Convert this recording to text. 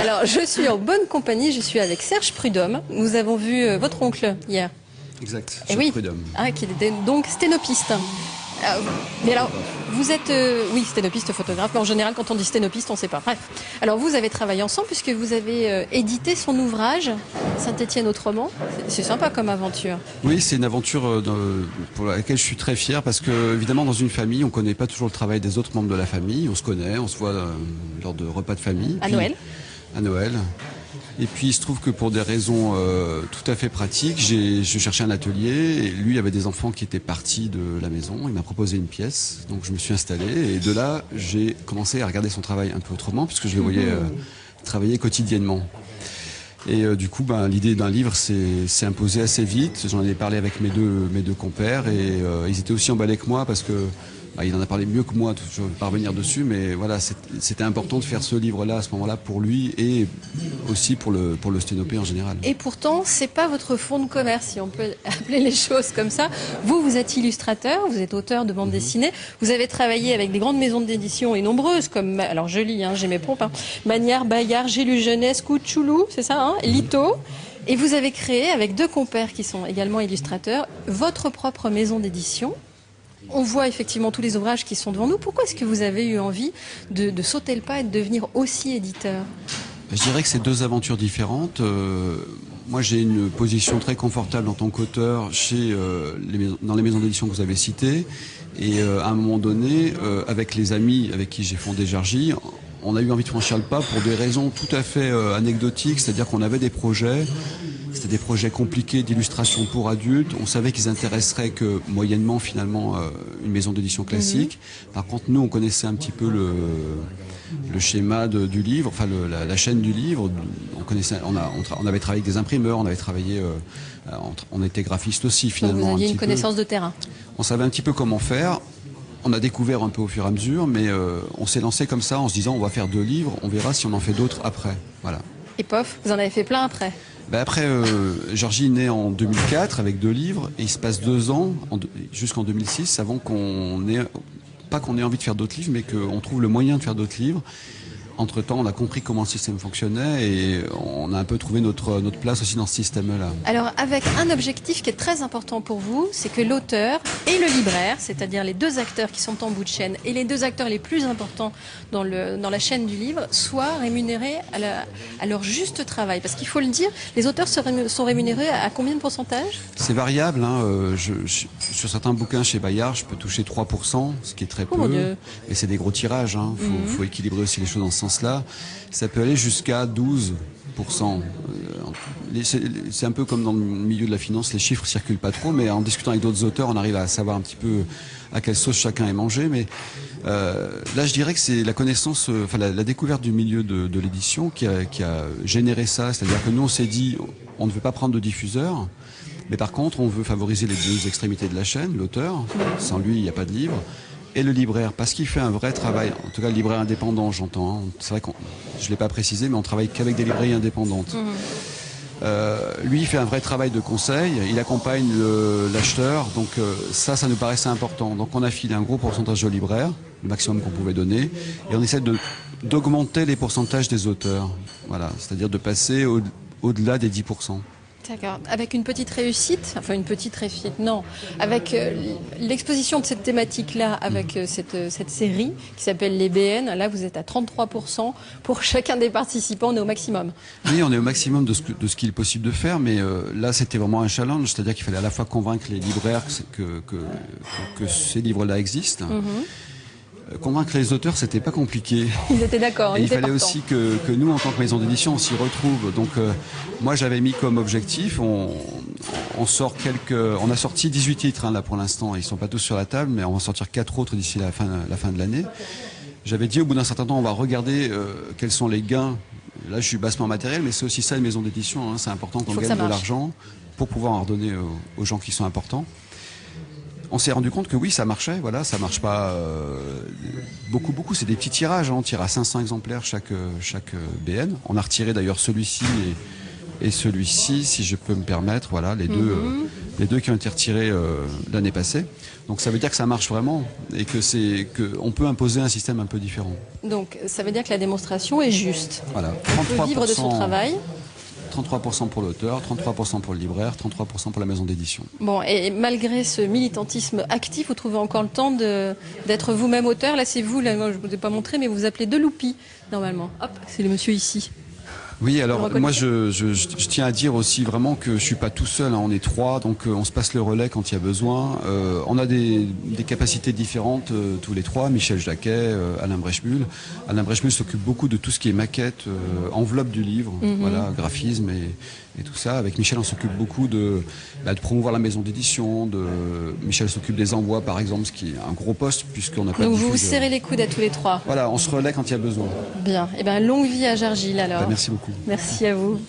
Alors, je suis en bonne compagnie, je suis avec Serge Prudhomme. Nous avons vu votre oncle hier. Exact, Et oui, Prudhomme. qui était donc sténopiste. Mais alors, vous êtes, oui, sténopiste, photographe, mais en général, quand on dit sténopiste, on ne sait pas. Bref. Alors, vous avez travaillé ensemble puisque vous avez édité son ouvrage, Saint-Étienne autrement. C'est sympa comme aventure. Oui, c'est une aventure pour laquelle je suis très fier parce que, évidemment, dans une famille, on ne connaît pas toujours le travail des autres membres de la famille. On se connaît, on se voit lors de repas de famille. À Noël. À Noël. Et puis il se trouve que pour des raisons tout à fait pratiques, je cherchais un atelier et lui avait des enfants qui étaient partis de la maison. Il m'a proposé une pièce, donc je me suis installé et de là j'ai commencé à regarder son travail un peu autrement puisque je le voyais travailler quotidiennement. Et du coup, l'idée d'un livre s'est imposée assez vite. J'en ai parlé avec mes deux compères et ils étaient aussi emballés que moi parce que il en a parlé mieux que moi, je ne vais pas revenir dessus, mais voilà, c'était important de faire ce livre-là à ce moment-là pour lui et aussi pour le sténopé en général. Et pourtant, c'est pas votre fond de commerce, si on peut appeler les choses comme ça. Vous êtes illustrateur, vous êtes auteur de bande dessinée, vous avez travaillé avec des grandes maisons d'édition et nombreuses, comme, alors je lis, j'ai mes pompes, Magnard, Bayard, J'ai lu Jeunesse, Couchoulou, c'est ça, Lito. Et vous avez créé, avec deux compères qui sont également illustrateurs, votre propre maison d'édition. On voit effectivement tous les ouvrages qui sont devant nous. Pourquoi est-ce que vous avez eu envie de sauter le pas et de devenir aussi éditeur ? Je dirais que c'est deux aventures différentes. Moi, j'ai une position très confortable en tant qu'auteur dans les maisons d'édition que vous avez citées. Et à un moment donné, avec les amis avec qui j'ai fondé Jargy, on a eu envie de franchir le pas pour des raisons tout à fait anecdotiques. C'est-à-dire qu'on avait des projets. C'était des projets compliqués d'illustration pour adultes. On savait qu'ils intéresseraient que moyennement finalement une maison d'édition classique. Par contre, nous, on connaissait un petit peu le schéma du livre, enfin la chaîne du livre. On avait travaillé avec des imprimeurs, on avait travaillé, on était graphiste aussi finalement. Donc vous aviez une connaissance de terrain. On savait un petit peu comment faire. On a découvert un peu au fur et à mesure, mais on s'est lancé comme ça en se disant on va faire 2 livres, on verra si on en fait d'autres après. Voilà. Et pof, vous en avez fait plein après. Après, Jargy est né en 2004 avec 2 livres et il se passe 2 ans, jusqu'en 2006, avant pas qu'on ait envie de faire d'autres livres, mais qu'on trouve le moyen de faire d'autres livres. Entre-temps, on a compris comment le système fonctionnait et on a un peu trouvé notre place aussi dans ce système-là. Alors, avec un objectif qui est très important pour vous, c'est que l'auteur et le libraire, c'est-à-dire les 2 acteurs qui sont en bout de chaîne et les 2 acteurs les plus importants dans la chaîne du livre, soient rémunérés à leur juste travail. Parce qu'il faut le dire, les auteurs sont rémunérés à combien de pourcentage ? C'est variable. Sur certains bouquins chez Bayard, je peux toucher 3%, ce qui est très peu. Mon Dieu. Et c'est des gros tirages. Faut équilibrer aussi les choses dans ce sens-là. Ça peut aller jusqu'à 12%. C'est un peu comme dans le milieu de la finance, les chiffres circulent pas trop, mais en discutant avec d'autres auteurs, on arrive à savoir un petit peu à quelle sauce chacun est mangé. Mais là, je dirais que c'est la connaissance, la découverte du milieu de l'édition qui a généré ça. C'est-à-dire que nous, on s'est dit, on ne veut pas prendre de diffuseur, mais par contre, on veut favoriser les 2 extrémités de la chaîne, l'auteur. Sans lui, il n'y a pas de livre. Et le libraire, parce qu'il fait un vrai travail, en tout cas le libraire indépendant, j'entends. C'est vrai que je ne l'ai pas précisé, mais on travaille qu'avec des librairies indépendantes. Lui, il fait un vrai travail de conseil, il accompagne l'acheteur, donc ça nous paraissait important. Donc on a filé un gros pourcentage au libraire, le maximum qu'on pouvait donner, et on essaie d'augmenter les pourcentages des auteurs. Voilà, c'est-à-dire de passer au-delà des 10%. D'accord. Avec une petite réussite, non. Avec l'exposition de cette thématique-là, avec cette série qui s'appelle les BN, là vous êtes à 33% pour chacun des participants, on est au maximum. Oui, on est au maximum de ce qu'il est possible de faire, mais là c'était vraiment un challenge, c'est-à-dire qu'il fallait à la fois convaincre les libraires que ces livres-là existent. Convaincre les auteurs, c'était pas compliqué. Ils étaient d'accord. Il fallait aussi que nous, en tant que maison d'édition, on s'y retrouve. Donc, moi, j'avais mis comme objectif, on a sorti 18 titres là pour l'instant. Ils sont pas tous sur la table, mais on va sortir 4 autres d'ici la fin de l'année. J'avais dit au bout d'un certain temps, on va regarder quels sont les gains. Là, je suis bassement matériel, mais c'est aussi ça une maison d'édition. C'est important qu'on gagne de l'argent pour pouvoir en redonner aux gens qui sont importants. On s'est rendu compte que oui, ça marchait, voilà, ça marche pas beaucoup, c'est des petits tirages, on tire à 500 exemplaires chaque BN. On a retiré d'ailleurs celui-ci et celui-ci, si je peux me permettre, voilà, les deux les 2 qui ont été retirés l'année passée. Donc ça veut dire que ça marche vraiment et qu'on peut imposer un système un peu différent. Donc ça veut dire que la démonstration est juste. Voilà, On peut vivre de son travail. 33% pour l'auteur, 33% pour le libraire, 33% pour la maison d'édition. Bon, et malgré ce militantisme actif, vous trouvez encore le temps d'être vous-même auteur. Là, c'est vous, là, moi, je ne vous ai pas montré, mais vous vous appelez Deloupi, normalement. Hop, c'est le monsieur ici. Oui, alors moi je tiens à dire aussi vraiment que je suis pas tout seul, hein, on est 3, donc on se passe le relais quand il y a besoin. On a des capacités différentes tous les 3, Michel Jacquet, Alain Brechbuhl. Alain Brechbuhl s'occupe beaucoup de tout ce qui est maquette, enveloppe du livre, voilà, graphisme et tout ça. Avec Michel, on s'occupe beaucoup de promouvoir la maison d'édition. Michel s'occupe des envois, par exemple, ce qui est un gros poste puisqu'on n'a pas. Donc vous vous serrez les coudes à tous les 3. Voilà, on se relaie quand il y a besoin. Bien. Eh bien, longue vie à Jargil alors. Merci beaucoup. Merci à vous.